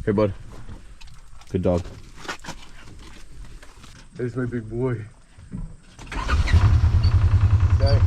Here, bud. Good dog. There's my big boy. Okay.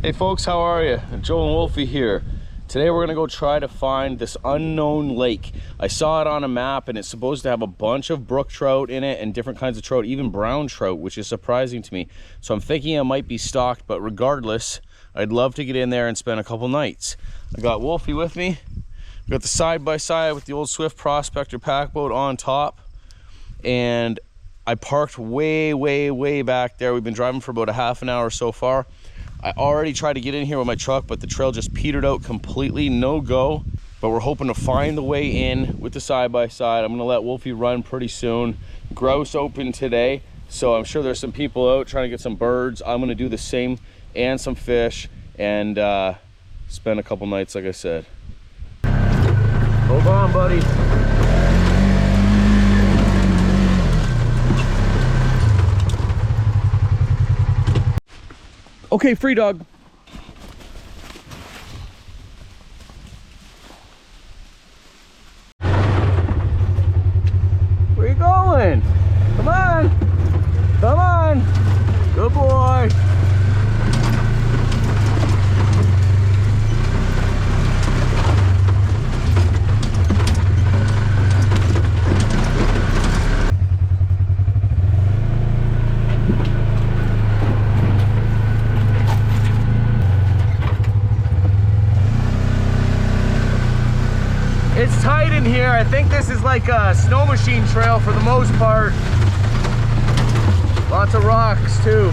Hey folks, how are you? Joe and Wolfie here. Today we're gonna go try to find this unknown lake. I saw it on a map and it's supposed to have a bunch of brook trout in it and different kinds of trout, even brown trout, which is surprising to me. So I'm thinking it might be stocked, but regardless, I'd love to get in there and spend a couple nights. I got Wolfie with me. We got the side-by-side with the old Swift Prospector pack boat on top. And I parked way back there. We've been driving for about a half an hour so far. I already tried to get in here with my truck, but the trail just petered out completely, no go. But we're hoping to find the way in with the side-by-side. I'm gonna let Wolfie run pretty soon. Grouse open today, so I'm sure there's some people out trying to get some birds. I'm gonna do the same and some fish and spend a couple nights, like I said. Hold on, buddy. Okay, free dog. Where you going? Come on. Come on. Good boy. It's tight in here. I think this is like a snow machine trail for the most part. Lots of rocks too.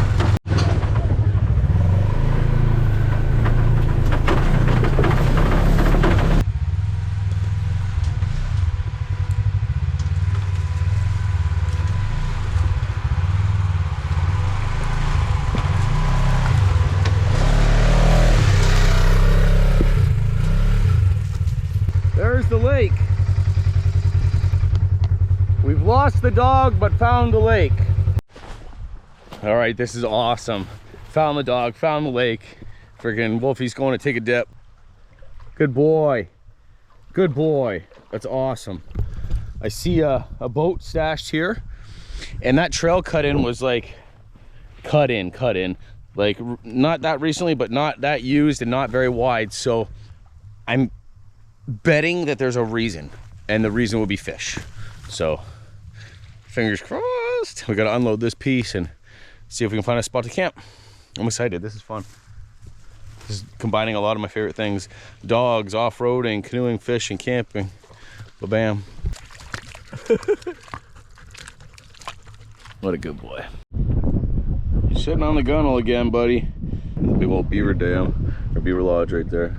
There's the lake. We've lost the dog, but found the lake. All right, this is awesome. Found the dog, found the lake. Freaking Wolfie's going to take a dip. Good boy. Good boy. That's awesome. I see a boat stashed here, and that trail cut in was like cut in. Like not that recently, but not that used and not very wide. So I'm betting that there's a reason, and the reason will be fish. So fingers crossed. We got to unload this piece and see if we can find a spot to camp. I'm excited. This is fun. This is combining a lot of my favorite things: dogs, off-roading, canoeing, fishing, camping. Ba-bam. What a good boy. You're sitting on the gunnel again, buddy. Big old beaver dam or beaver lodge right there.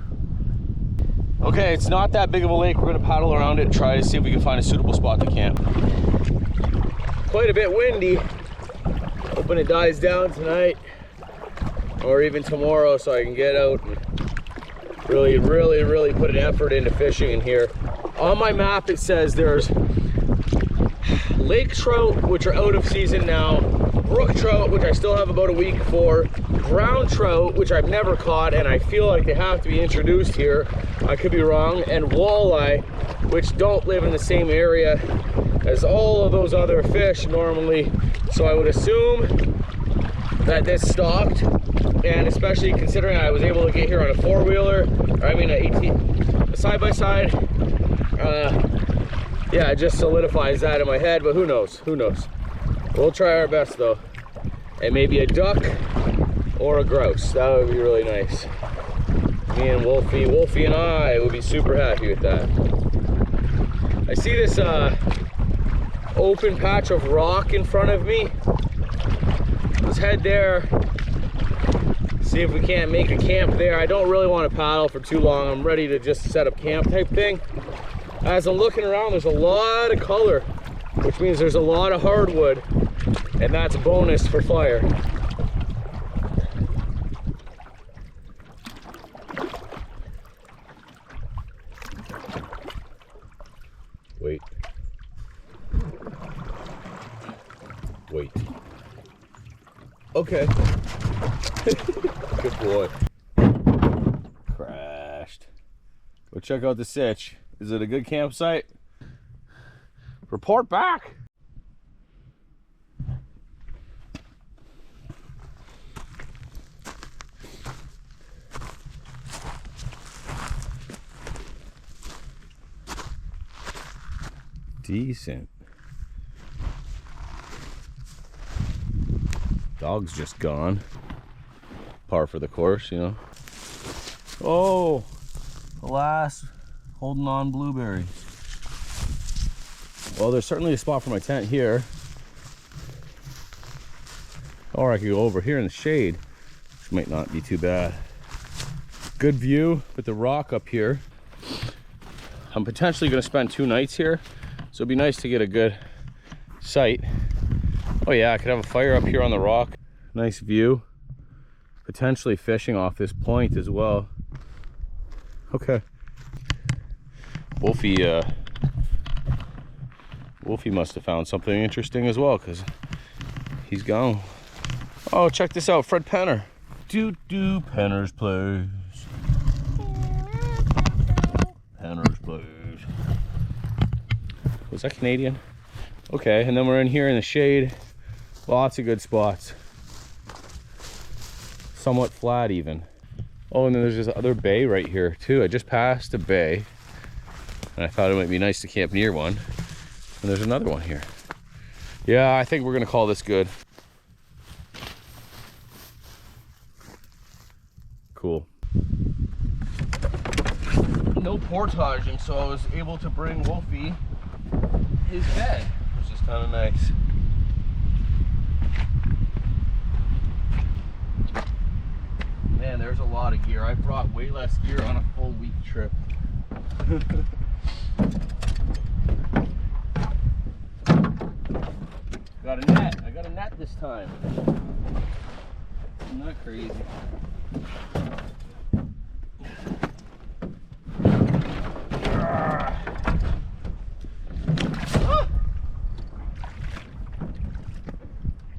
Okay, it's not that big of a lake. We're gonna paddle around it and try to see if we can find a suitable spot to camp. Quite a bit windy. Hoping it dies down tonight or even tomorrow so I can get out and really put an effort into fishing in here. On my map it says there's lake trout, which are out of season now, brook trout, which I still have about a week for, brown trout, which I've never caught and I feel like they have to be introduced here. I could be wrong, and walleye, which don't live in the same area as all of those other fish normally. So I would assume that this stocked, and especially considering I was able to get here on a four-wheeler, or I mean a side-by-side, yeah, it just solidifies that in my head, but who knows, We'll try our best though. And maybe a duck or a grouse, that would be really nice. Me and Wolfie and I would be super happy with that. I see this open patch of rock in front of me. Let's head there, see if we can't make a camp there. I don't really want to paddle for too long. I'm ready to just set up camp type thing. As I'm looking around, there's a lot of color, which means there's a lot of hardwood, and that's a bonus for fire. Wait. Wait. Okay. Good boy. Crashed. Go check out the sitch. Is it a good campsite? Report back. Decent. Dog's just gone. Par for the course, you know. Oh, alas, holding on blueberries. Well, there's certainly a spot for my tent here. Or I could go over here in the shade, which might not be too bad. Good view with the rock up here. I'm potentially going to spend 2 nights here, so it'd be nice to get a good sight. Oh yeah, I could have a fire up here on the rock. Nice view. Potentially fishing off this point as well. Okay. Wolfie must have found something interesting as well, because he's gone. Oh, check this out, Fred Penner. Penner's Place. Penner's Place. Was that Canadian? Okay, and then we're in here in the shade. Lots of good spots. Somewhat flat even. Oh, and then there's this other bay right here too. I just passed a bay, and I thought it might be nice to camp near one. And there's another one here. Yeah, I think we're gonna call this good. Cool. No portaging, so I was able to bring Wolfie his bed, which is kind of nice. Man, there's a lot of gear. I brought way less gear on a full week trip. Got a net. I got a net this time. Isn't that crazy?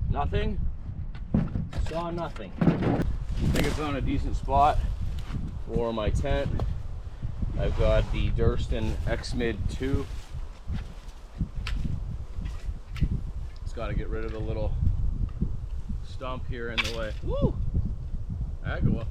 Nothing? Saw nothing. I think it's on a decent spot for my tent. I've got the Durston X-Mid 2. It's got to get rid of the little stump here in the way. Woo! Agua.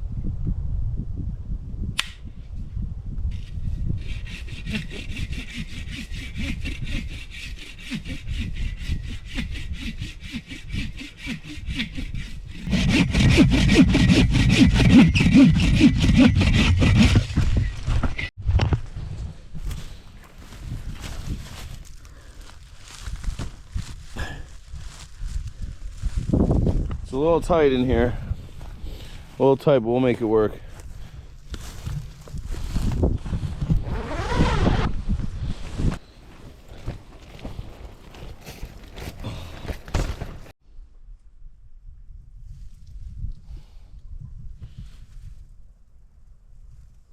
It's a little tight in here. A little tight, but we'll make it work.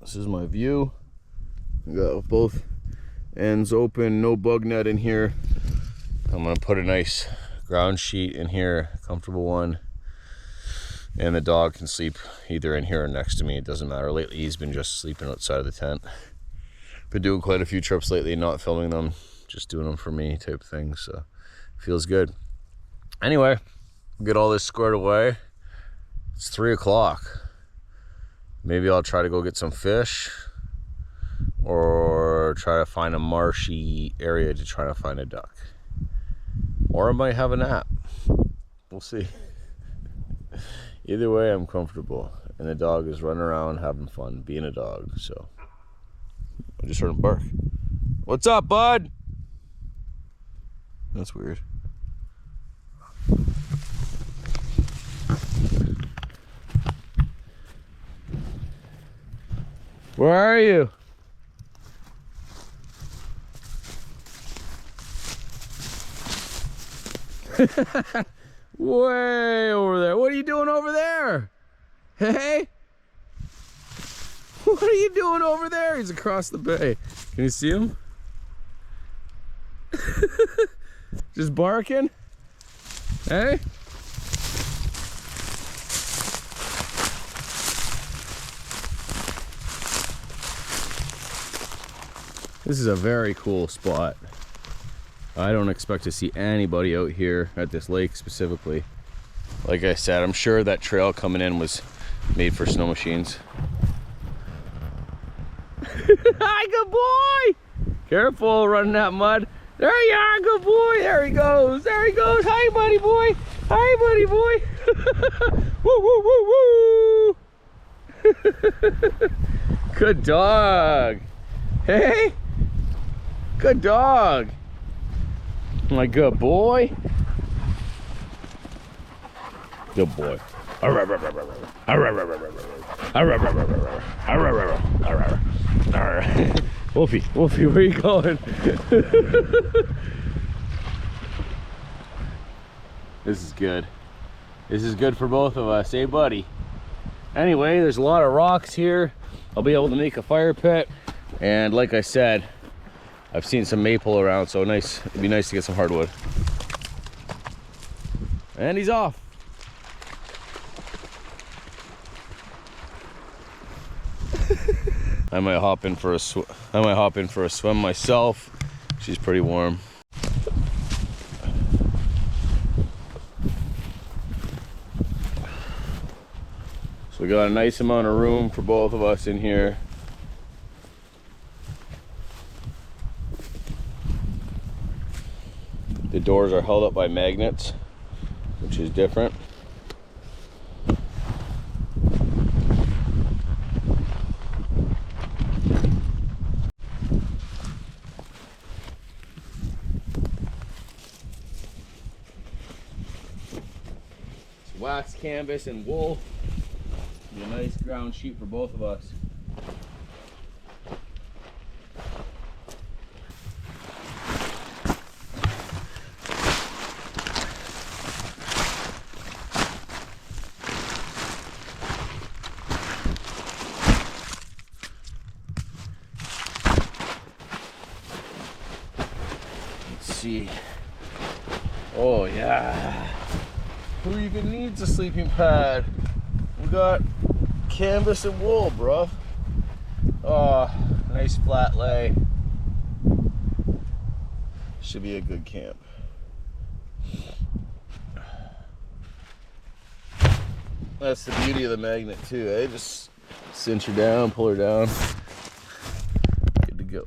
This is my view. I got both ends open, no bug net in here. I'm gonna put a nice ground sheet in here, comfortable one. And the dog can sleep either in here or next to me, it doesn't matter. Lately he's been just sleeping outside of the tent. Been doing quite a few trips lately, not filming them, just doing them for me type thing, so feels good. Anyway, get all this squared away. It's 3 o'clock. Maybe I'll try to go get some fish or try to find a marshy area to try to find a duck. Or I might have a nap. We'll see. Either way, I'm comfortable. And the dog is running around having fun being a dog, so. I just heard him bark. What's up, bud? That's weird. Where are you? Way over there. What are you doing over there? Hey? What are you doing over there? He's across the bay. Can you see him? Just barking? Hey? This is a very cool spot. I don't expect to see anybody out here at this lake specifically. Like I said, I'm sure that trail coming in was made for snow machines. Hi, good boy! Careful running that mud. There you are, good boy. There he goes. There he goes. Hi, buddy boy. Hi, buddy boy. Woo, woo, woo, woo. Good dog. Hey. Good dog. My good boy. Good boy. Wolfie, Wolfie, where are you going? This is good. This is good for both of us, eh, buddy? Anyway, there's a lot of rocks here. I'll be able to make a fire pit. And like I said, I've seen some maple around, so nice. It'd be nice to get some hardwood. And he's off. I might hop in for a swim myself. She's pretty warm. So we got a nice amount of room for both of us in here. The doors are held up by magnets, which is different. It's wax canvas and wool. Be a nice ground sheet for both of us. See. Oh yeah. Who even needs a sleeping pad? We got canvas and wool, bro. Oh, nice flat lay. Should be a good camp. That's the beauty of the magnet too, eh? Just cinch her down, pull her down. Good to go.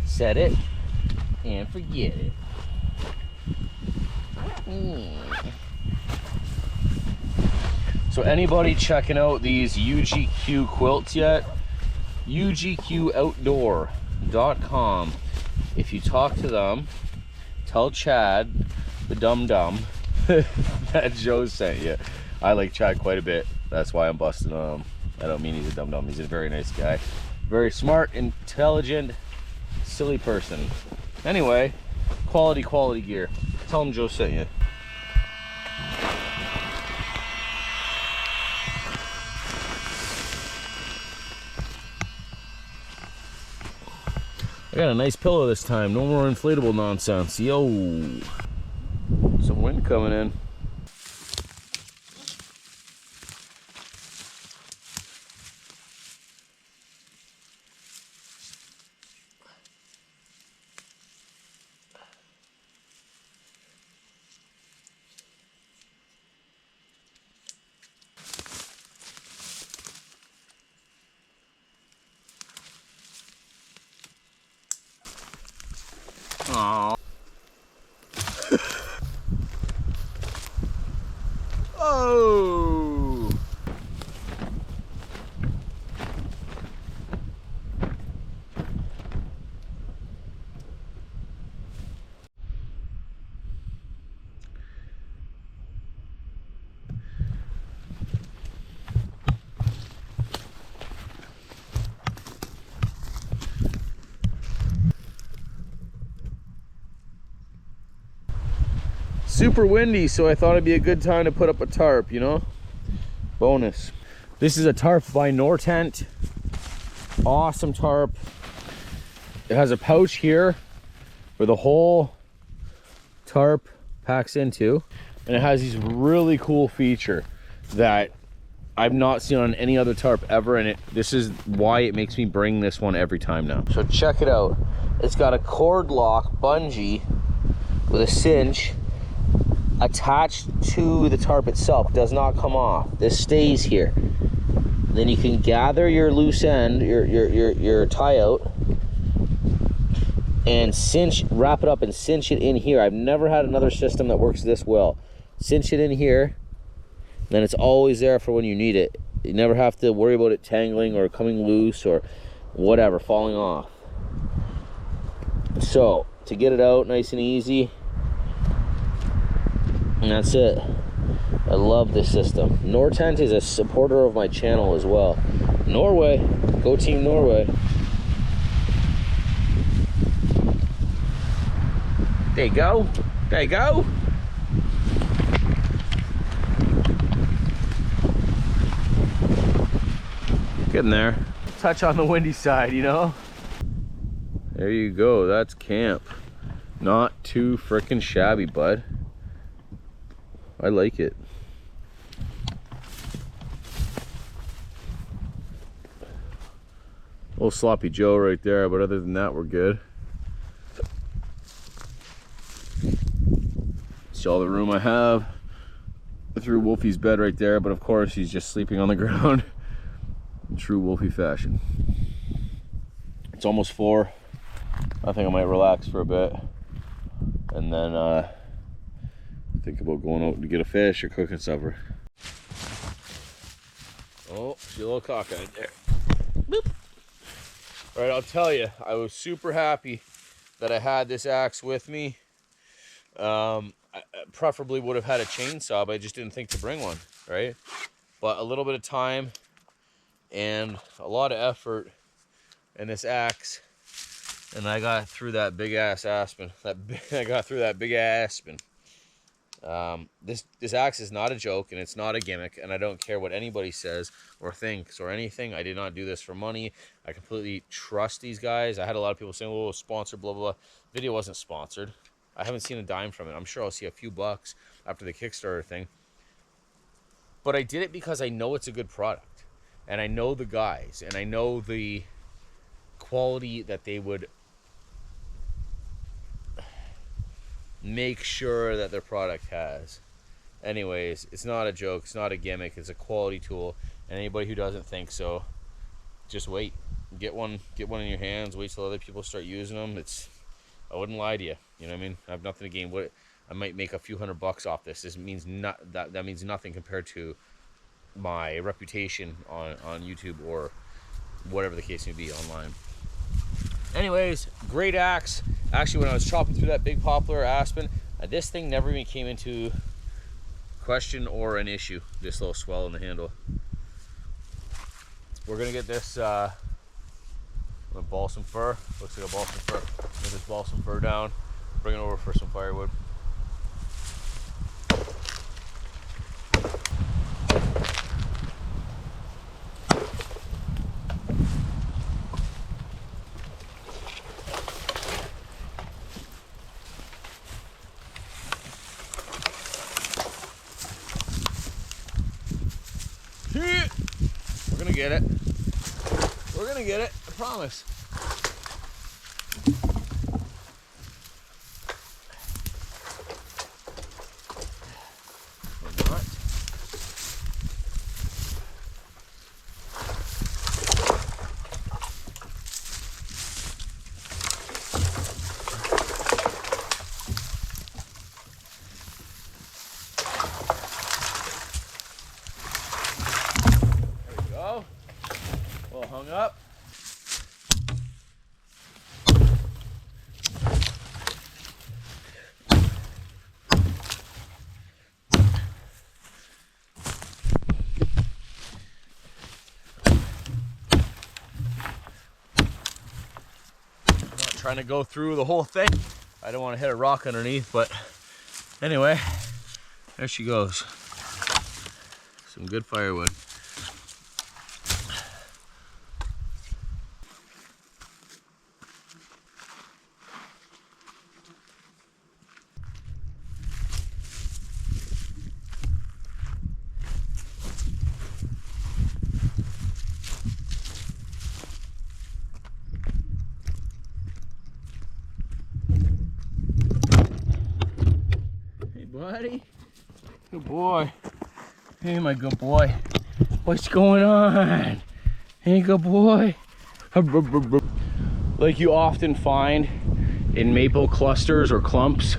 Set it and forget it. So anybody checking out these UGQ quilts yet? UGQoutdoor.com. If you talk to them, tell Chad, the dum-dum, that Joe sent you. I like Chad quite a bit. That's why I'm busting on him. I don't mean he's a dum-dum. He's a very nice guy. Very smart, intelligent, silly person. Anyway, quality gear. Tell him Joe sent you. I got a nice pillow this time. No more inflatable nonsense. Yo, some wind coming in. Aww. Oh. super windy, so I thought it'd be a good time to put up a tarp, you know? Bonus. This is a tarp by Nortent. Awesome tarp. It has a pouch here where the whole tarp packs into, and it has these really cool feature that I've not seen on any other tarp ever, and this is why it makes me bring this one every time now. So check it out. It's got a cord lock bungee with a cinch attached to the tarp itself. It does not come off. This stays here. Then you can gather your loose end, your tie out, and wrap it up and cinch it in here. I've never had another system that works this well. Cinch it in here, then it's always there for when you need it. You never have to worry about it tangling or coming loose or whatever, falling off. So, to get it out nice and easy, and that's it. I love this system. Nortent is a supporter of my channel as well. Norway, go Team Norway. There you go. There you go. Getting there. Touch on the windy side, you know? There you go. That's camp. Not too frickin' shabby, bud. I like it. Little sloppy Joe right there, but other than that, we're good. See all the room I have. I threw Wolfie's bed right there, but of course he's just sleeping on the ground in true Wolfie fashion. It's almost 4. I think I might relax for a bit and then think about going out to get a fish or cooking supper. Oh, see a little cockeyed there. Boop. All right, I'll tell you, I was super happy that I had this axe with me. I preferably would have had a chainsaw, but I just didn't think to bring one, right? But a little bit of time and a lot of effort in this axe, and I got through that big ass aspen. I got through that big aspen. This axe is not a joke, and it's not a gimmick, and I don't care what anybody says or thinks or anything. I did not do this for money. I completely trust these guys. I had a lot of people saying, oh, sponsored, blah, blah, blah. Video wasn't sponsored. I haven't seen a dime from it. I'm sure I'll see a few bucks after the Kickstarter thing. But I did it because I know it's a good product, and I know the guys, and I know the quality that they would make sure that their product has. Anyways, it's not a joke, it's not a gimmick, it's a quality tool, and anybody who doesn't think so, just wait. Get one in your hands, wait till other people start using them. I wouldn't lie to you, you know what I mean? I have nothing to gain. I might make a few $100 off this. This means that means nothing compared to my reputation on YouTube or whatever the case may be online. Anyways, great axe. Actually, when I was chopping through that big poplar aspen, this thing never even came into question or an issue. This little swell in the handle. We're gonna get this balsam fir. Looks like a balsam fir. Get this balsam fir down. Bring it over for some firewood. We're gonna get it. We're gonna get it, I promise. Or not. There we go. A little hung up. Trying to go through the whole thing. I don't want to hit a rock underneath, but anyway, There she goes. Some good firewood. Buddy, good boy. Hey, my good boy. What's going on? Hey, good boy. Like you often find in maple clusters or clumps,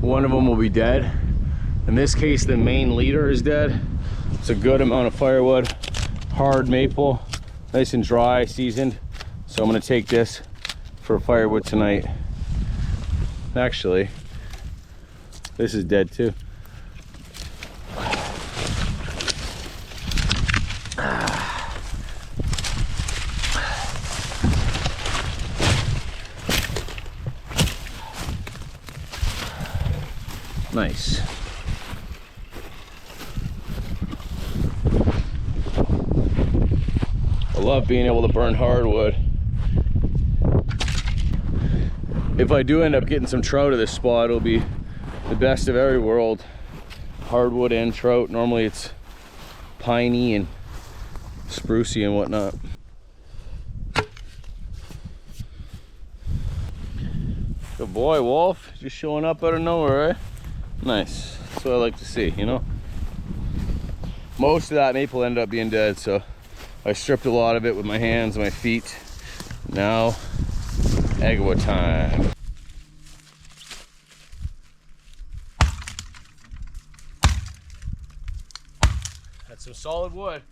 one of them will be dead. In this case, the main leader is dead. It's a good amount of firewood, hard maple, nice and dry, seasoned. So I'm gonna take this for firewood tonight. Actually, this is dead too. Nice. I love being able to burn hardwood. If I do end up getting some trout at this spot, it'll be the best of every world. Hardwood and trout. Normally it's piney and sprucey and whatnot. Good boy, Wolf. Just showing up out of nowhere, eh? Nice. That's what I like to see, you know? Most of that maple ended up being dead, so I stripped a lot of it with my hands and my feet. Now, agua time. That's some solid wood.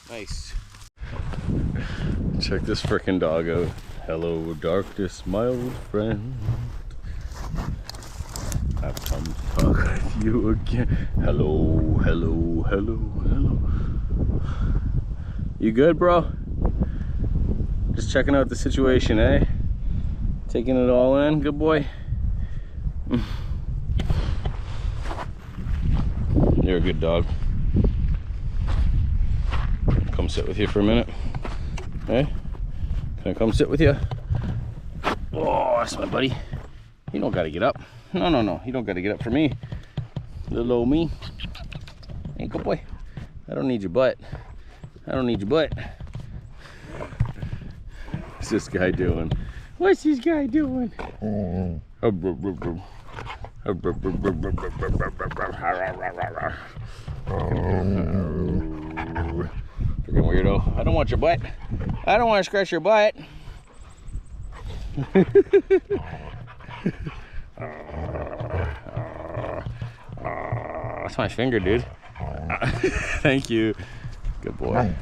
Nice. Check this frickin' dog out. Hello, darkness, my old friend. I've come to talk with you again. Hello, hello, hello, hello. You good, bro? Just checking out the situation, eh? Taking it all in, good boy? You're a good dog. Come sit with you for a minute. Hey, can I come sit with you? Oh, that's my buddy. You don't gotta get up. No, no, no. You don't gotta get up for me. Little old me. Hey, good boy. I don't need your butt. I don't need your butt. What's this guy doing? What's this guy doing? Freaking weirdo. I don't want your butt. I don't want to scratch your butt. That's my finger, dude. Thank you. Good boy.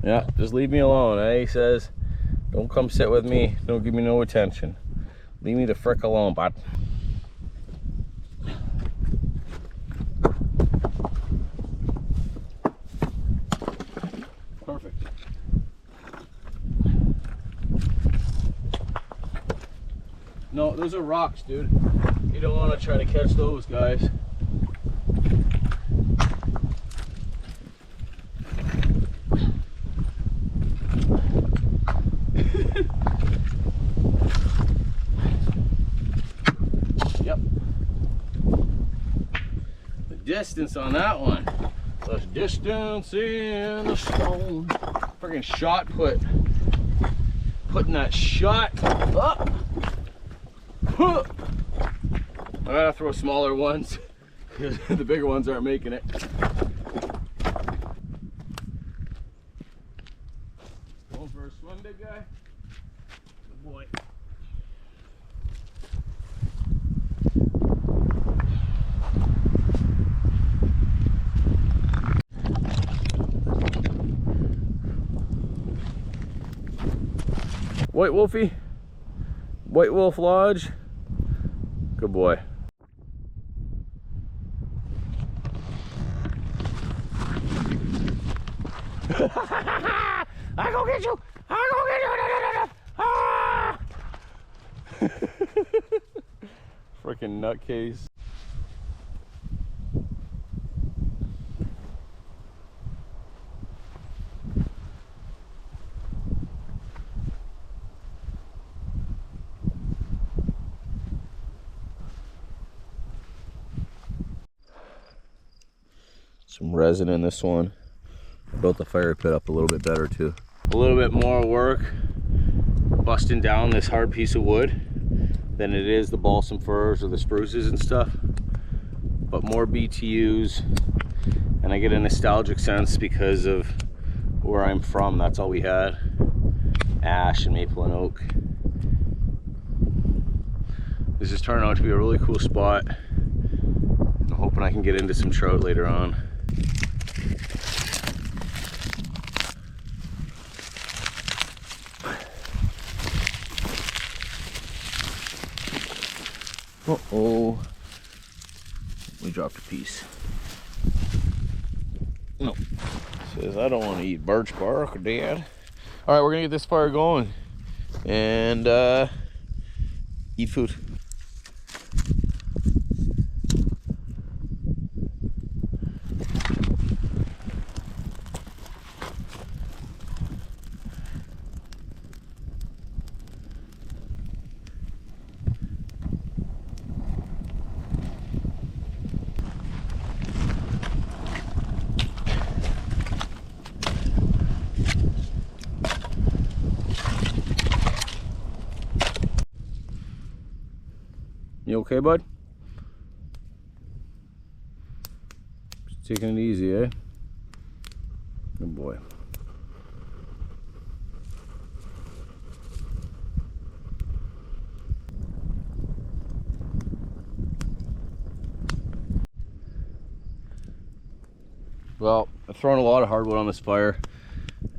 Yeah, just leave me alone, eh? He says, don't come sit with me. Don't give me no attention. Leave me the frick alone, bud. Perfect. No, those are rocks, dude. You don't want to try to catch those guys. Yep. The distance on that one. There's distance in the stone. Friggin' shot put. Putting that shot up. I gotta throw smaller ones because the bigger ones aren't making it. Going for a swim, big guy? Good boy. White Wolfie, White Wolf Lodge. Good boy. I go get you! I go get you! Ah! Freaking nutcase. Some resin in this one. I built the fire pit up a little bit better too. A little bit more work busting down this hard piece of wood than it is the balsam firs or the spruces and stuff, but more BTUs, and I get a nostalgic sense because of where I'm from. That's all we had, ash and maple and oak. This is turning out to be a really cool spot. I'm hoping I can get into some trout later on. Uh-oh. We dropped a piece. No. Says I don't want to eat birch bark, Dad. Alright, we're gonna get this fire going and eat food. You okay, bud? Just taking it easy, eh? Good boy. Well, I've thrown a lot of hardwood on this fire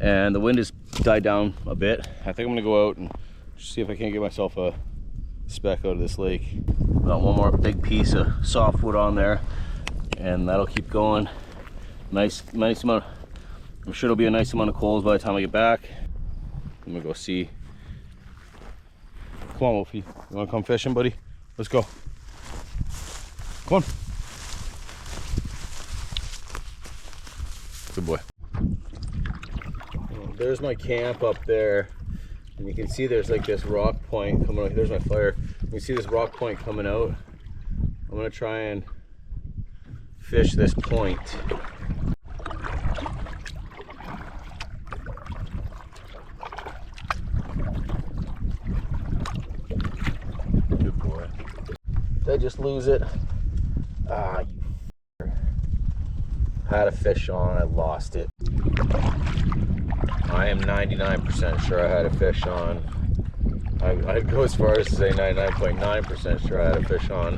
and the wind has died down a bit. I think I'm gonna go out and see if I can't get myself a speck out of this lake. Got one more big piece of softwood on there and that'll keep going. Nice amount. I'm sure it'll be a nice amount of coals by the time I get back. I'm gonna go see. Come on, Wolfie. You wanna come fishing, buddy? Let's go. Come on. Good boy. There's my camp up there. And you can see there's like this rock point coming out. There's my fire. You can see this rock point coming out. I'm gonna try and fish this point. Good boy. Did I just lose it? Ah, you had a fish on, I lost it. I am 99% sure I had a fish on. I'd go as far as to say 99.9% sure I had a fish on.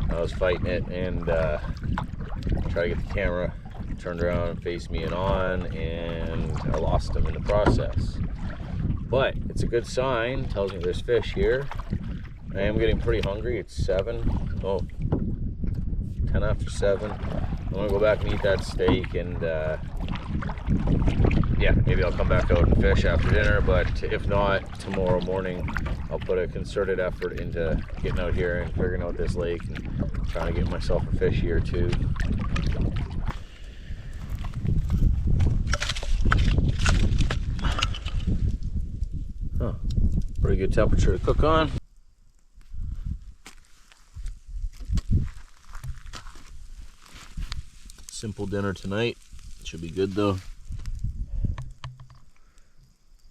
I was fighting it and tried to get the camera turned around and face me and on, and I lost him in the process. But it's a good sign, tells me there's fish here. I am getting pretty hungry. It's 10 after 7. I'm gonna go back and eat that steak and yeah, maybe I'll come back out and fish after dinner, but if not, tomorrow morning I'll put a concerted effort into getting out here and figuring out this lake and trying to get myself a fish here too. Huh, pretty good temperature to cook on. Simple dinner tonight, should be good though.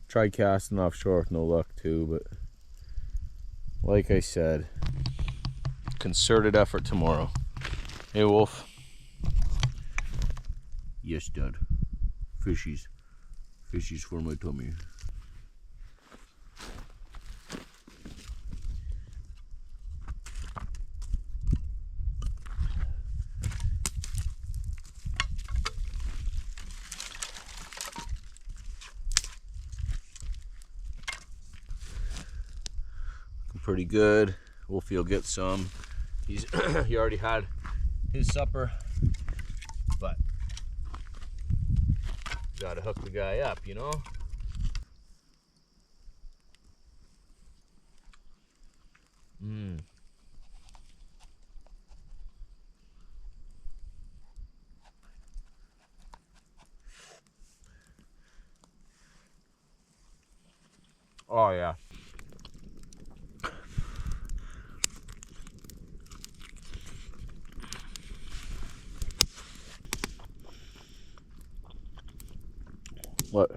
Tried casting offshore with no luck too, but like I said, concerted effort tomorrow. Hey Wolf. Yes, Dad. Fishies. Fishies for my tummy. pretty good. Wolfie will get some. He's he already had his supper, but gotta hook the guy up, you know? Oh yeah. What?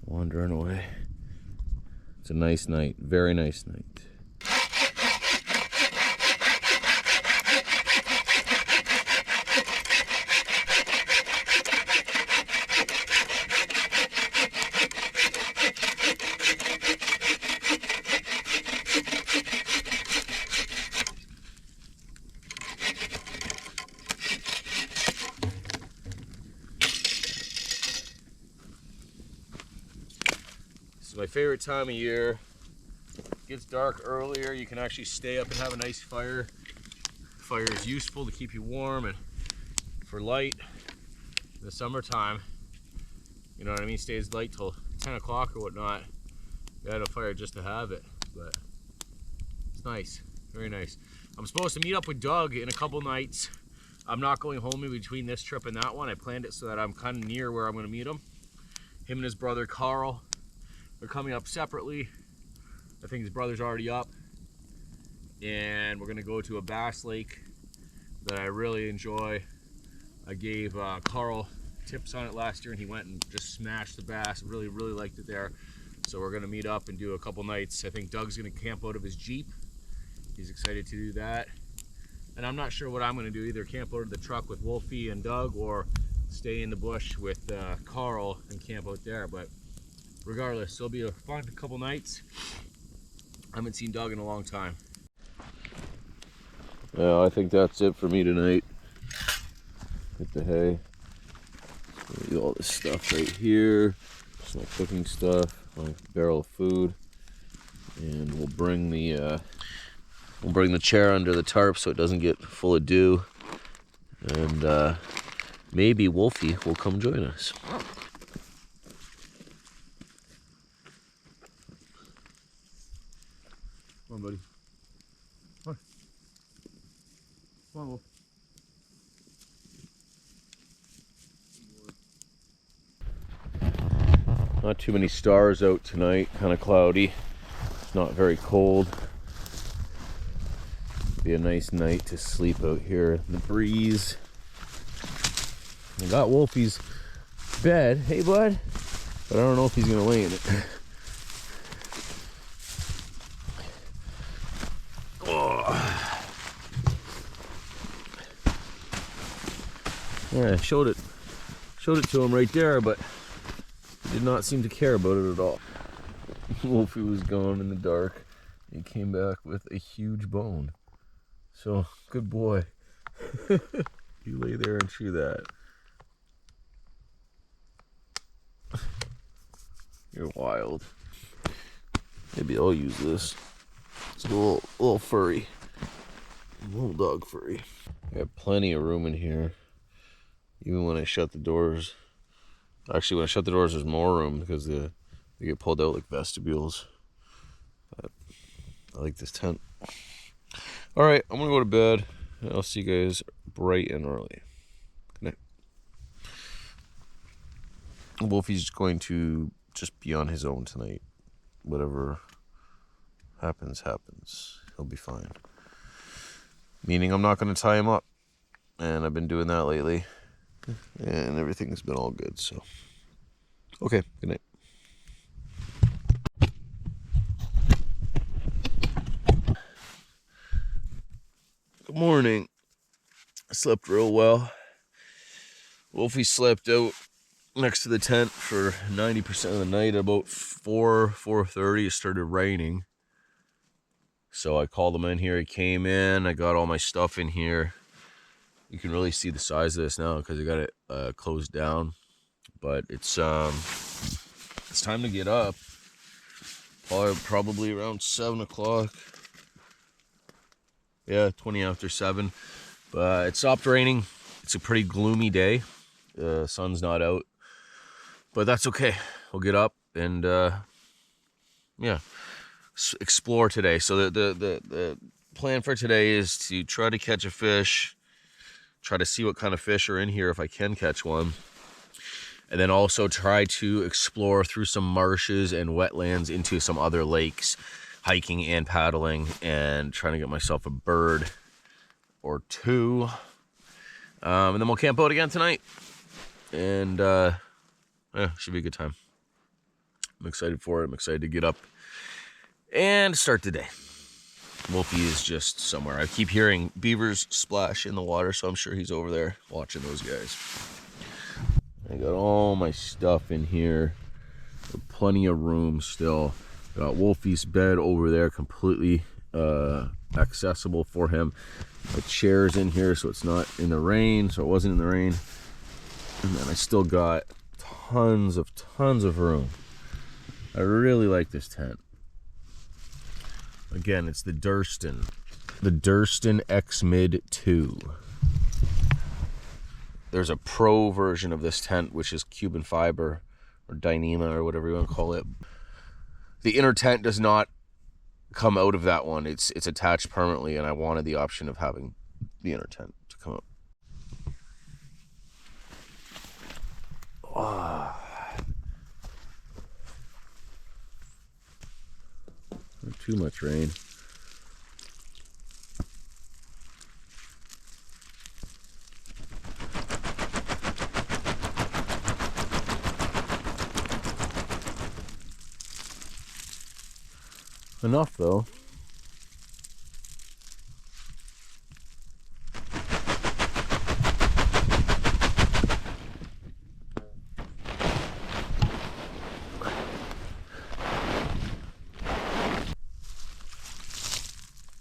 Wandering away. It's a nice night, very nice night. This is my favorite time of year. It gets dark earlier. You can actually stay up and have a nice fire. Fire is useful to keep you warm and for light. In the summertime, you know what I mean, stays light till 10 o'clock or whatnot. You had a fire just to have it, but it's nice, very nice. I'm supposed to meet up with Doug in a couple nights. I'm not going home in between this trip and that one. I planned it so that I'm kind of near where I'm going to meet him. Him and his brother Carl are coming up separately. I think his brother's already up. And we're going to go to a bass lake that I really enjoy. I gave Carl tips on it last year and he went and just smashed the bass. Really liked it there. So we're going to meet up and do a couple nights. I think Doug's going to camp out of his Jeep. He's excited to do that. And I'm not sure what I'm going to do, either camp out of the truck with Wolfie and Doug or stay in the bush with Carl and camp out there. But regardless, it'll be a fun couple nights. I haven't seen Doug in a long time. Well, I think that's it for me tonight. Hit the hay. Do all this stuff right here. Just my cooking stuff, my barrel of food, and we'll bring the chair under the tarp so it doesn't get full of dew. And maybe Wolfie will come join us. Come on, buddy. Come on. Come on, Wolf. Not too many stars out tonight, kind of cloudy. It's not very cold. Be a nice night to sleep out here in the breeze. I got Wolfie's bed. Hey, bud. But I don't know if he's gonna lay in it. Yeah, I showed it to him right there, but he did not seem to care about it at all. Wolfie was gone in the dark. He came back with a huge bone. So, good boy. You lay there and chew that. You're wild. Maybe I'll use this. It's a little furry. A little dog furry. I got plenty of room in here. Even when I shut the doors. Actually, when I shut the doors, there's more room because they get pulled out like vestibules. But I like this tent. All right, I'm gonna go to bed. I'll see you guys bright and early. Good night. Wolfie's going to just be on his own tonight. Whatever happens, happens. He'll be fine. Meaning I'm not gonna tie him up. And I've been doing that lately. And everything's been all good, so. Okay, good night. Good morning. I slept real well. Wolfie slept out next to the tent for 90% of the night. About 4:30 it started raining. So I called him in here. He came in. I got all my stuff in here. You can really see the size of this now because I got it closed down. But it's time to get up. Probably around 7 o'clock. Yeah, 20 after 7. But it stopped raining. It's a pretty gloomy day. The sun's not out. But that's okay. We'll get up and yeah, explore today. So the plan for today is to try to catch a fish, try to see what kind of fish are in here if I can catch one, and then also try to explore through some marshes and wetlands into some other lakes, hiking and paddling, and trying to get myself a bird or two. And then we'll camp out again tonight, and yeah, should be a good time. I'm excited for it. I'm excited to get up and start the day. Wolfie is just somewhere. I keep hearing beavers splash in the water, so I'm sure he's over there watching those guys. I got all my stuff in here. Plenty of room still. Got Wolfie's bed over there, completely accessible for him. My chair's in here, so it's not in the rain, so it wasn't in the rain. And then I still got tons of room. I really like this tent. Again, it's the Durston X Mid 2. There's a pro version of this tent, which is Cuban fiber or Dyneema or whatever you want to call it. The inner tent does not come out of that one. It's attached permanently, and I wanted the option of having the inner tent to come out. Oh. Not too much rain. Enough though.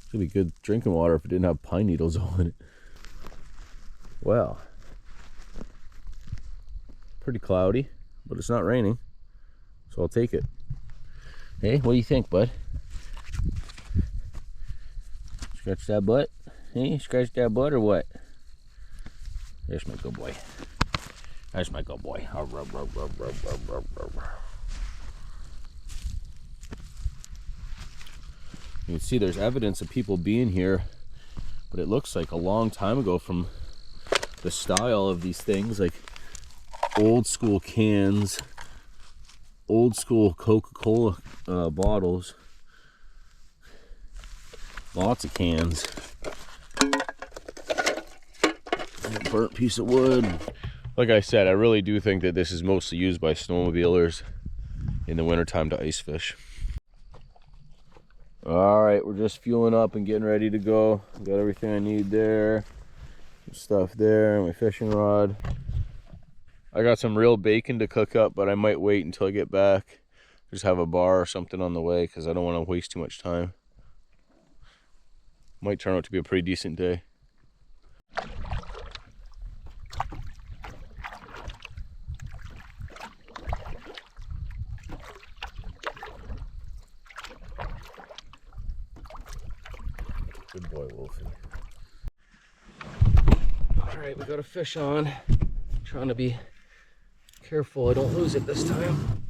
Should be good drinking water if it didn't have pine needles all in it. Well, pretty cloudy, but it's not raining, so I'll take it. Hey, what do you think, bud? Scratch that butt? Hey, scratch that butt or what? There's my good boy. There's my good boy. You can see there's evidence of people being here, but it looks like a long time ago from the style of these things, like old school cans, old school Coca-Cola bottles, lots of cans, a burnt piece of wood. Like I said, I really do think that this is mostly used by snowmobilers in the wintertime to ice fish. All right, we're just fueling up and getting ready to go. Got everything I need there, some stuff there, my fishing rod. I got some real bacon to cook up, but I might wait until I get back. Just have a bar or something on the way because I don't want to waste too much time. Might turn out to be a pretty decent day. Good boy, Wolfie. All right, we got a fish on. Trying to be careful I don't lose it this time.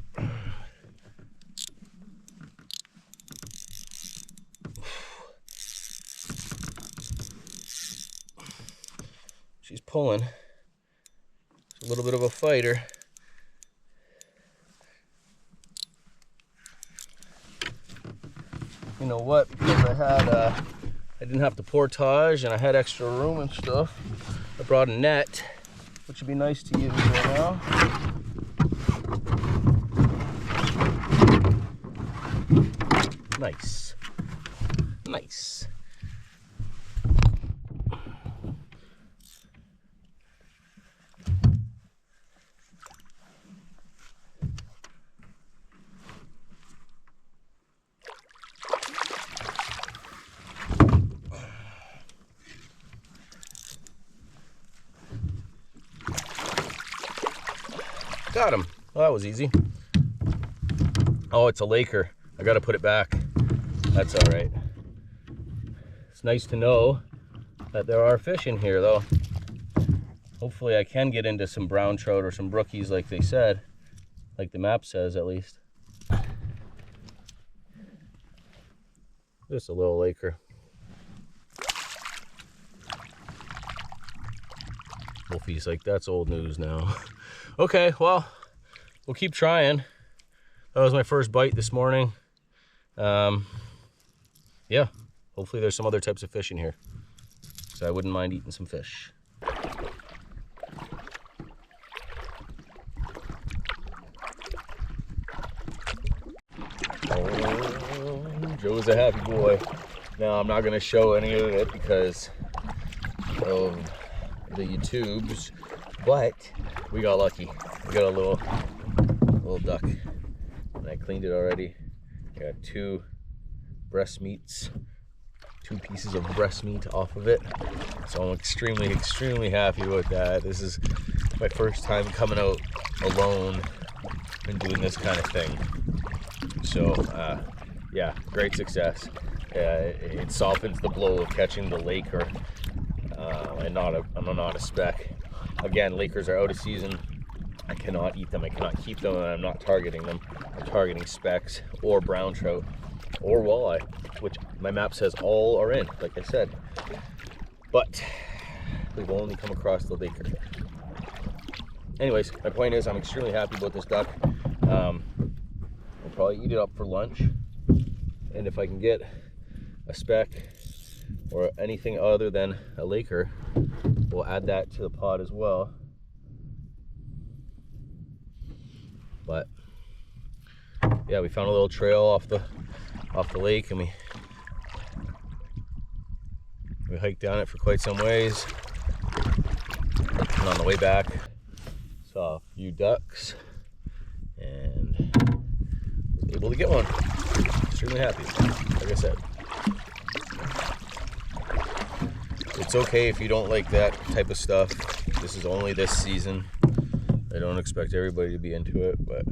She's pulling. It's a little bit of a fighter. You know what? Because I didn't have to portage and I had extra room and stuff, I brought a net, which would be nice to use right now. Nice. Nice. Got him. Well, that was easy. Oh, it's a laker. I gotta put it back. That's all right. It's nice to know that there are fish in here though. Hopefully I can get into some brown trout or some brookies like they said, like the map says at least. Just a little laker. Wolfie's like, that's old news now. Okay, well, we'll keep trying. That was my first bite this morning. Yeah, hopefully there's some other types of fish in here. So I wouldn't mind eating some fish. Oh, Joe's a happy boy. Now I'm not gonna show any of it because of the YouTubes, but we got lucky. We got a little duck, and I cleaned it already. I got 2 breast meats, 2 pieces of breast meat off of it. So I'm extremely happy with that. This is my first time coming out alone and doing this kind of thing. So yeah, great success. It softens the blow of catching the laker and not a speck. Again, lakers are out of season. I cannot eat them. I cannot keep them, and I'm not targeting them. I'm targeting specks or brown trout or walleye, which my map says all are in, like I said. But we've only come across the laker. Anyways, my point is I'm extremely happy about this duck. I'll probably eat it up for lunch, and if I can get a speck or anything other than a laker, we'll add that to the pot as well. But yeah, we found a little trail off the lake, and we hiked down it for quite some ways. And on the way back, saw a few ducks and was able to get one. Extremely happy, like I said. It's okay if you don't like that type of stuff. This is only this season. I don't expect everybody to be into it, but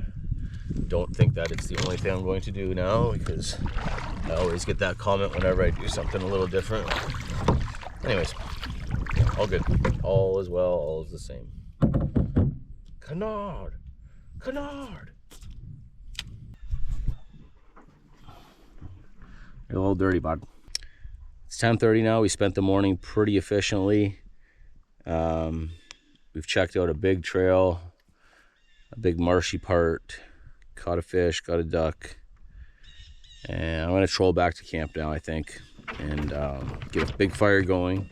don't think that it's the only thing I'm going to do now, because I always get that comment whenever I do something a little different. Anyways, all good. All is well, all is the same. Canard! Canard! You're a little dirty, bud. It's 10:30 now. We spent the morning pretty efficiently. We've checked out a big trail, a big marshy part, caught a fish, got a duck, and I'm gonna troll back to camp now, I think, and get a big fire going.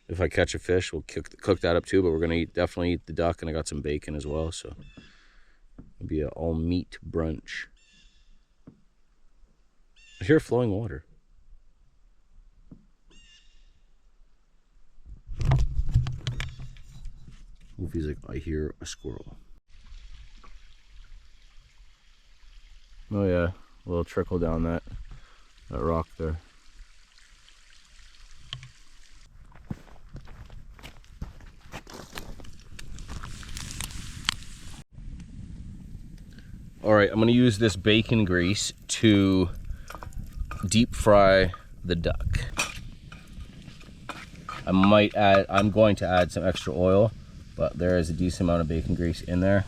If I catch a fish, we'll cook that up too, but we're gonna definitely eat the duck, and I got some bacon as well, so it'll be an all meat brunch. I hear flowing water. Wolfie's like, I hear a squirrel. Oh yeah, a little trickle down that rock there. All right, I'm gonna use this bacon grease to deep fry the duck. I'm going to add some extra oil, but there is a decent amount of bacon grease in there,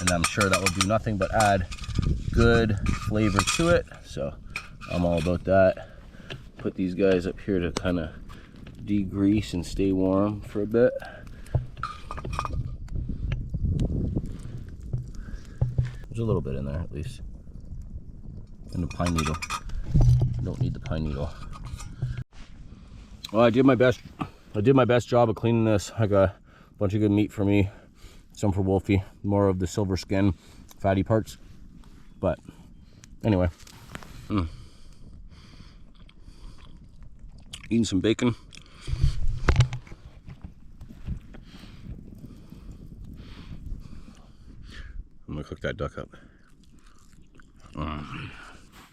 and I'm sure that will do nothing but add good flavor to it. So I'm all about that. Put these guys up here to kind of degrease and stay warm for a bit. There's a little bit in there at least. And a pine needle. I don't need the pine needle. Well, I did my best job of cleaning this. I got a bunch of good meat for me, some for Wolfie, more of the silver skin, fatty parts. But anyway, eating some bacon. I'm gonna cook that duck up.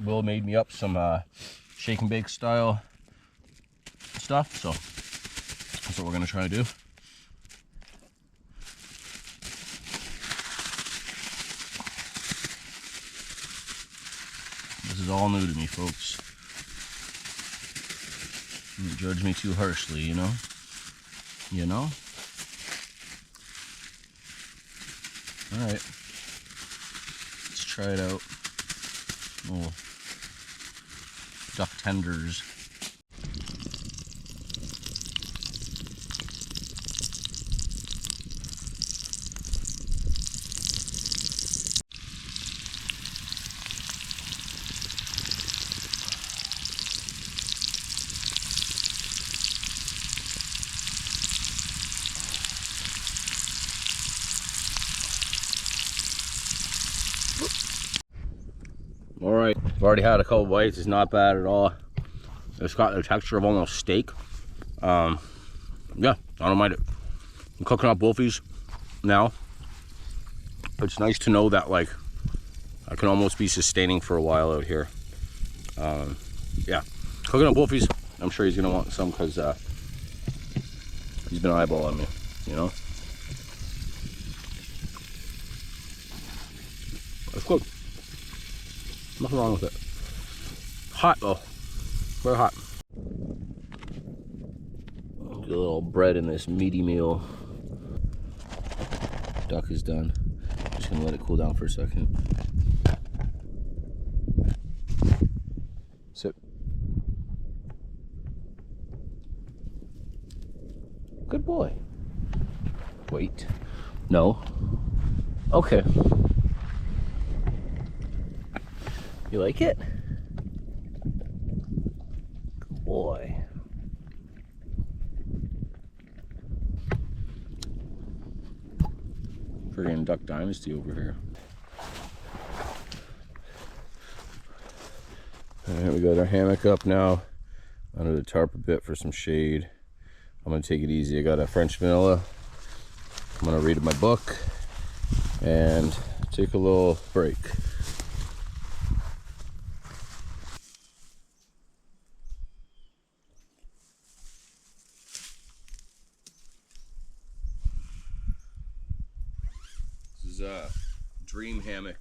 Will made me up some shake and bake style stuff, so That's what we're gonna try to do. This is all new to me, folks. Don't judge me too harshly, you know? You know? Alright. Let's try it out. Oh, duck tenders. All right, I've already had a couple bites. It's not bad at all. It's got the texture of almost steak. Yeah, I don't mind it. I'm cooking up Wolfies now. It's nice to know that like I can almost be sustaining for a while out here. Yeah, cooking up Wolfies. I'm sure he's gonna want some because he's been eyeballing me, you know. It's good. Nothing wrong with it. Hot though, very hot. Get a little bread in this meaty meal. Duck is done. Just gonna let it cool down for a second. Sit. Good boy. Wait. No. Okay. You like it? Good boy. Friggin' Duck Dynasty over here. Alright, we got our hammock up now under the tarp a bit for some shade. I'm gonna take it easy. I got a French vanilla. I'm gonna read my book and take a little break. This is a dream hammock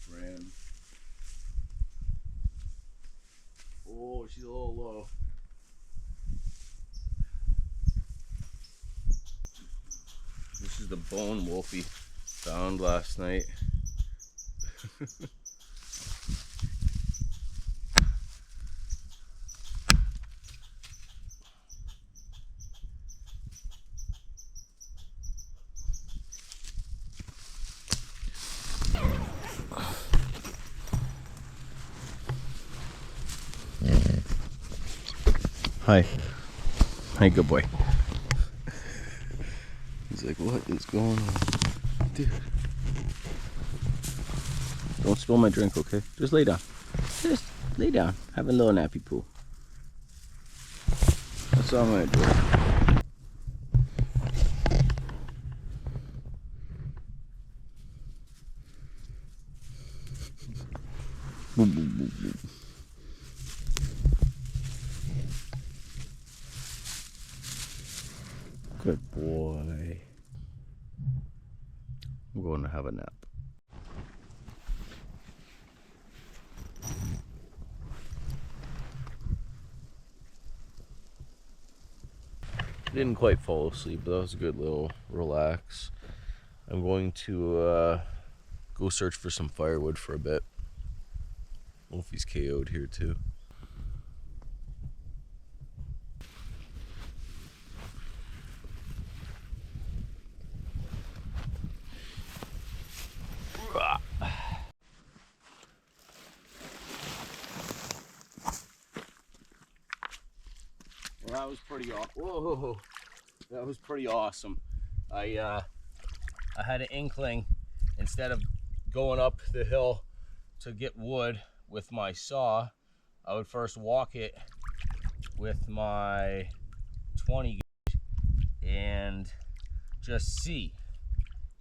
brand. Oh, she's a little low. This is the bone Wolfie found last night. Hi. Hi, good boy. He's like, what is going on? Dude. Don't spill my drink, okay? Just lay down. Just lay down. Have a little nappy poo. That's all I'm gonna do. Boom, boom, boom, boom. Good boy. I'm going to have a nap. Didn't quite fall asleep, but that was a good little relax. I'm going to go search for some firewood for a bit. Wolfie's KO'd here too. Well, that was pretty awesome. Whoa, that was pretty awesome. I had an inkling, instead of going up the hill to get wood with my saw, I would first walk it with my 20 gauge and just see.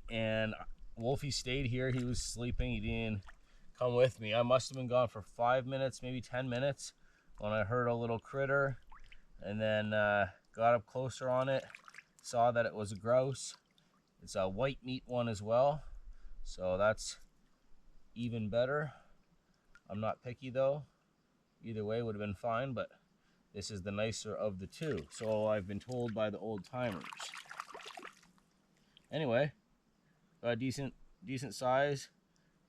And Wolfie stayed here. He was sleeping. He didn't come with me. I must have been gone for 5 minutes, maybe 10 minutes, when I heard a little critter. And then got up closer on it, saw that it was a grouse. It's a white meat one as well, so that's even better. I'm not picky though. Either way would have been fine, but this is the nicer of the two. So I've been told by the old timers. Anyway, got a decent size,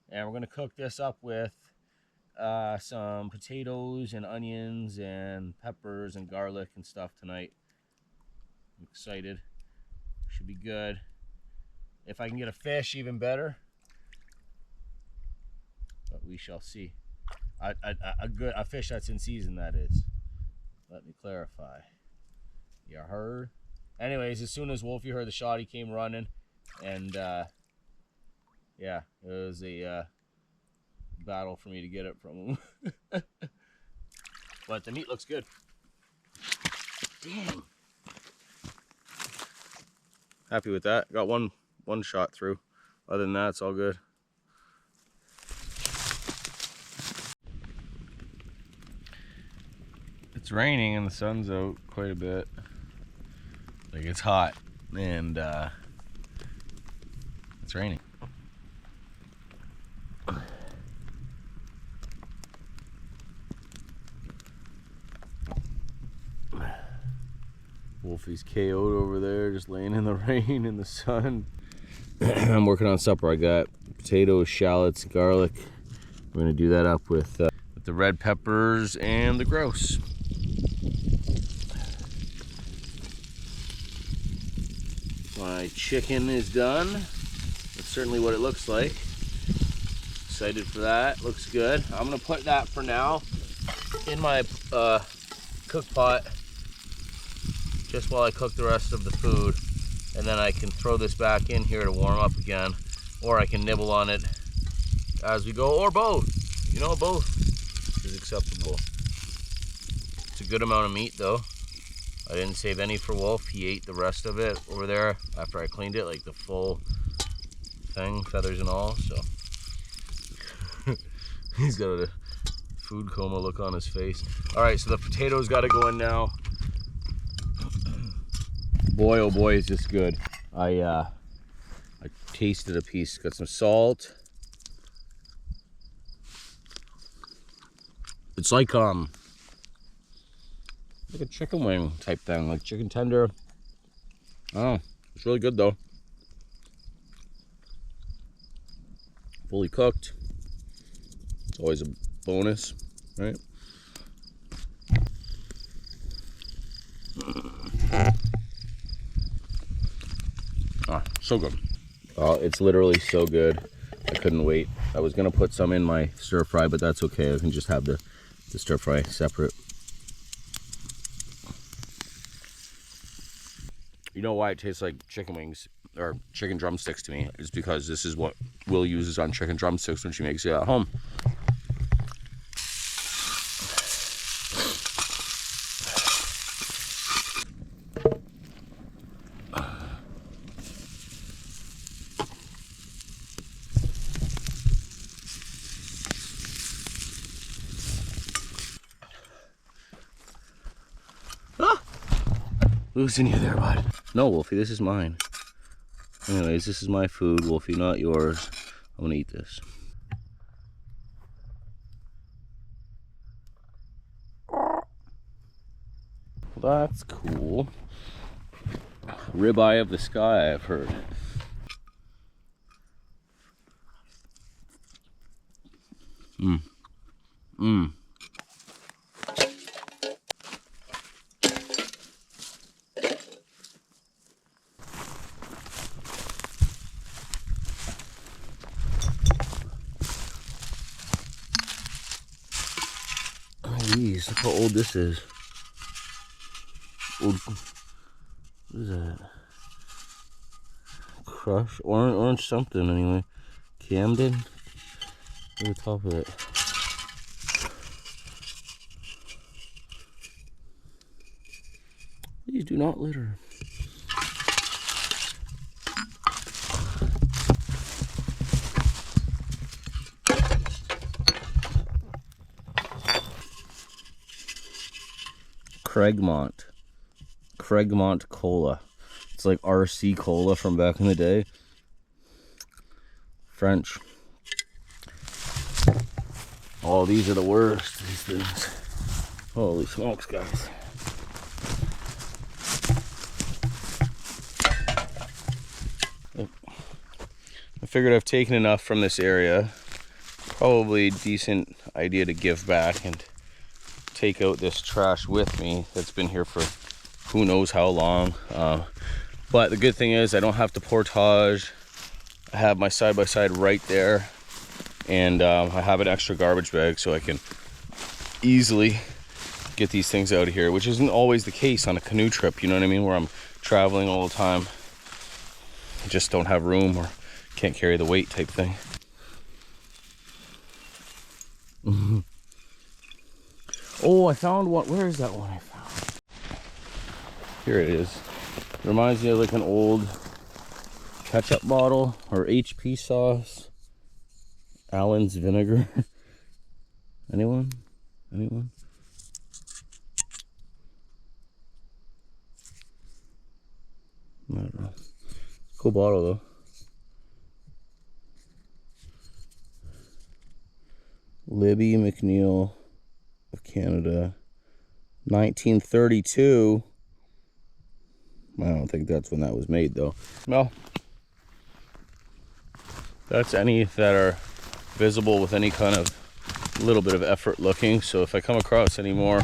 and we're gonna cook this up with some potatoes and onions and peppers and garlic and stuff tonight. I'm excited. Should be good. If I can get a fish, even better. But we shall see. A fish that's in season, that is. Let me clarify. You heard? Anyways, as soon as Wolfie heard the shot, he came running, and yeah, it was a battle for me to get it from him. But the meat looks good. Dang. Happy with that. Got one shot through. Other than that, it's all good. It's raining and the sun's out quite a bit. Like, it's hot and it's raining. Wolfie's KO'd over there, just laying in the rain in the sun. I'm working on supper. I got potatoes, shallots, garlic. We're gonna do that up with the red peppers and the grouse. My chicken is done. That's certainly what it looks like. Excited for that. Looks good. I'm gonna put that for now in my cook pot, just while I cook the rest of the food, and then I can throw this back in here to warm up again, or I can nibble on it as we go, or both. You know, both is acceptable. It's a good amount of meat though. I didn't save any for Wolf. He ate the rest of it over there after I cleaned it, like the full thing, feathers and all, so. He's got a food coma look on his face. All right, so the potatoes gotta go in now. Boy, oh boy, is this good. I tasted a piece. Got some salt. It's like a chicken wing type thing, like chicken tender. Oh, it's really good though. Fully cooked. It's always a bonus, right? Ah, so good. Oh, it's literally so good. I couldn't wait. I was gonna put some in my stir fry, but that's okay. I can just have the stir fry separate. You know why it tastes like chicken wings or chicken drumsticks to me? Is because this is what Will uses on chicken drumsticks when she makes it at home. Losing you there, bud. No, Wolfie, this is mine. Anyways, this is my food, Wolfie, not yours. I'm gonna eat this. Well, that's cool. Ribeye of the sky, I've heard. Mmm. Mmm. Jeez, look how old this is. Old, what is that? Crush? Orange something anyway. Camden? Look at the top of it. These do not litter. Craigmont Cola. It's like RC Cola from back in the day. French. Oh, these are the worst, these things. Holy smokes, guys. I figured I've taken enough from this area. Probably a decent idea to give back and take out this trash with me that's been here for who knows how long. But the good thing is I don't have to portage. I have my side-by-side right there, and I have an extra garbage bag so I can easily get these things out of here, which isn't always the case on a canoe trip, you know what I mean, where I'm traveling all the time. I just don't have room or can't carry the weight type thing. Oh, I found one. Where is that one I found? Here it is. It reminds me of like an old ketchup bottle or HP sauce. Allen's vinegar. Anyone? Anyone? I don't know. Cool bottle though. Libby McNeil of Canada, 1932. I don't think that's when that was made though. Well, that's any that are visible with any kind of little bit of effort looking. So if I come across any more,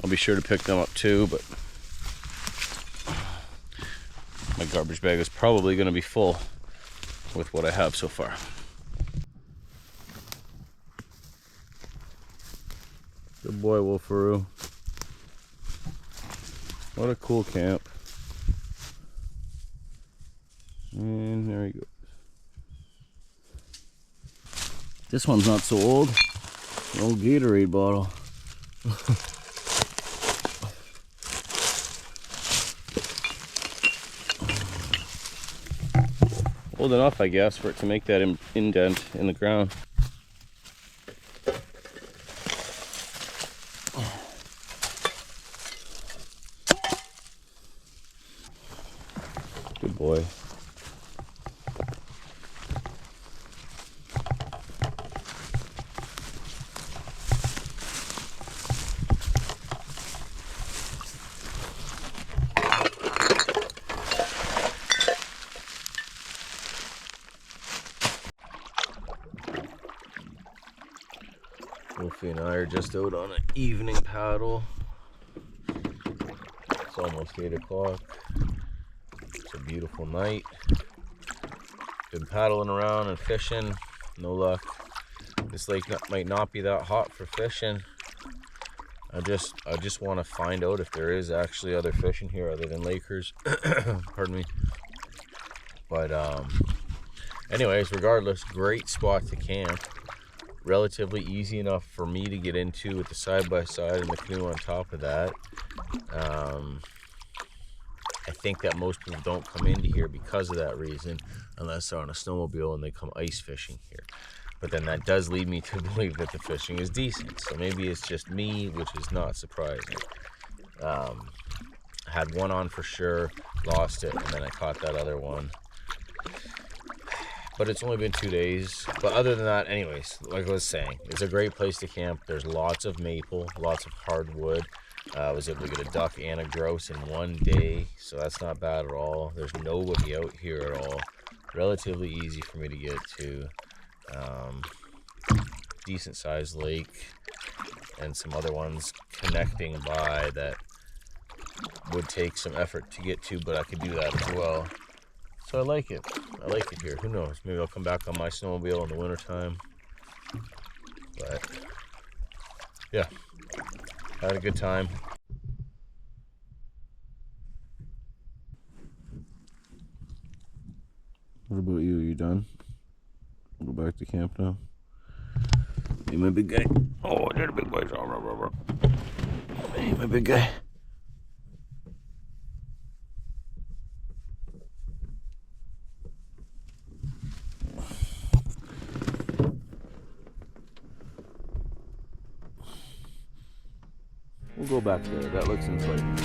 I'll be sure to pick them up too. But my garbage bag is probably going to be full with what I have so far. Good boy, Wolfaroo. What a cool camp. And there he goes. This one's not so old. An old Gatorade bottle. Old enough, I guess, for it to make that indent in the ground. Good boy. Wolfie and I are just out on an evening paddle. It's almost 8 o'clock. It's a beautiful night. Been paddling around and fishing, no luck. This lake might not be that hot for fishing. I just want to find out if there is actually other fish in here other than Lakers. Pardon me. But anyways, regardless, great spot to camp. Relatively easy enough for me to get into with the side-by-side and the canoe on top of that. I think that most people don't come into here because of that reason, unless they're on a snowmobile and they come ice fishing here. But then that does lead me to believe that the fishing is decent. So maybe it's just me, which is not surprising. I had one on for sure, lost it, and then I caught that other one. But it's only been 2 days. But other than that, anyways, like I was saying, it's a great place to camp. There's lots of maple, lots of hardwood. I was able to get a duck and a grouse in 1 day, so that's not bad at all. There's nobody out here at all. Relatively easy for me to get to. Decent sized lake and some other ones connecting by that would take some effort to get to, but I could do that as well. So I like it. I like it here. Who knows? Maybe I'll come back on my snowmobile in the wintertime. But yeah, had a good time. What about you? Are you done? Go back to camp now. Hey, my big guy. Oh, there's a big boy. Hey, my big guy. We'll go back there. That looks inviting.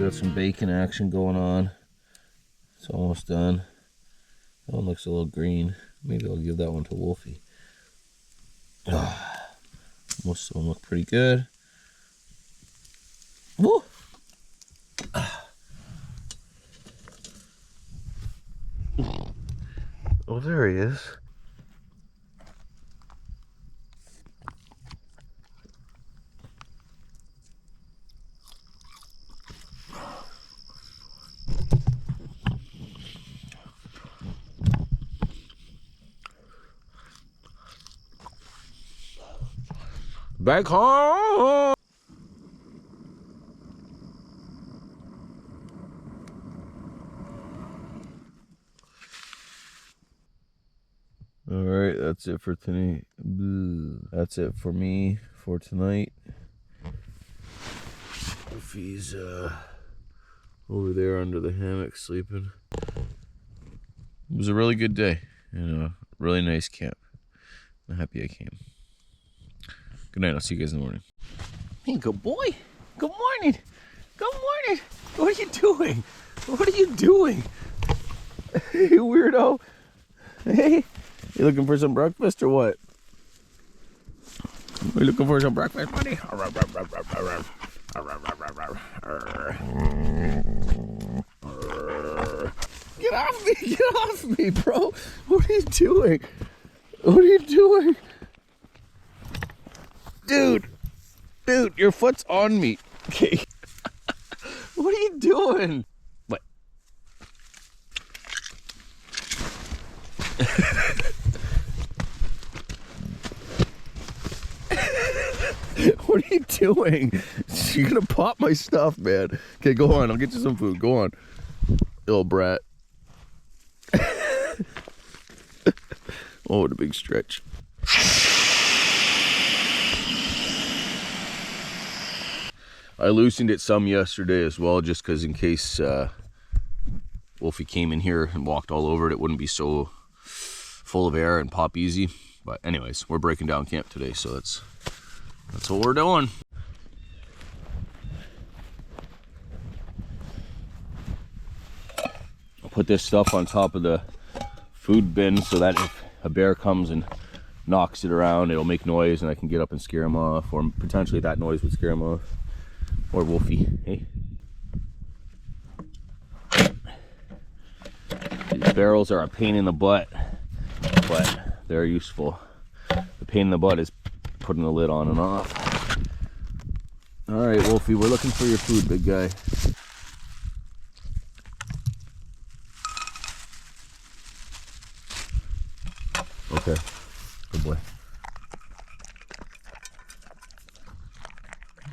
got some bacon action going on. It's almost done. That one looks a little green. Maybe I'll give that one to Wolfie. Most of them look pretty good. Woo! Oh, there he is. Back home! Alright, that's it for tonight. That's it for me for tonight. Wolfie's over there under the hammock sleeping. It was a really good day and a really nice camp. I'm happy I came. Good night, I'll see you guys in the morning. Hey, good boy. Good morning. Good morning. What are you doing? What are you doing? Hey, weirdo. Hey. You looking for some breakfast or what? Are you looking for some breakfast, buddy? Get off me! Get off me, bro! What are you doing? What are you doing? Dude! Dude, your foot's on me. Okay. What are you doing? What? What are you doing? You're gonna pop my stuff, man. Okay, go on. I'll get you some food. Go on. Little brat. Oh, what a big stretch. I loosened it some yesterday as well, just because in case Wolfie came in here and walked all over it, it wouldn't be so full of air and pop easy. But anyways, we're breaking down camp today, so that's what we're doing. I'll put this stuff on top of the food bin so that if a bear comes and knocks it around, it'll make noise and I can get up and scare him off, or potentially that noise would scare him off. Or Wolfie, hey? These barrels are a pain in the butt, but they're useful. The pain in the butt is putting the lid on and off. All right, Wolfie, we're looking for your food, big guy. Okay, good boy.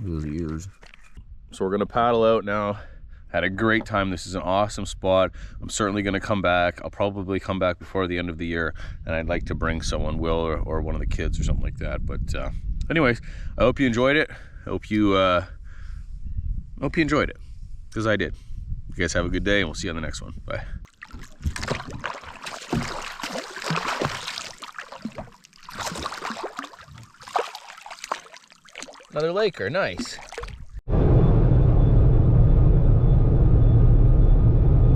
Those ears. So we're gonna paddle out now. Had a great time. This is an awesome spot. I'm certainly gonna come back. I'll probably come back before the end of the year, and I'd like to bring someone, Will or one of the kids or something like that. But anyways, I hope you enjoyed it. I hope you enjoyed it, because I did. You guys have a good day, and we'll see you on the next one. Bye. Another Laker, nice.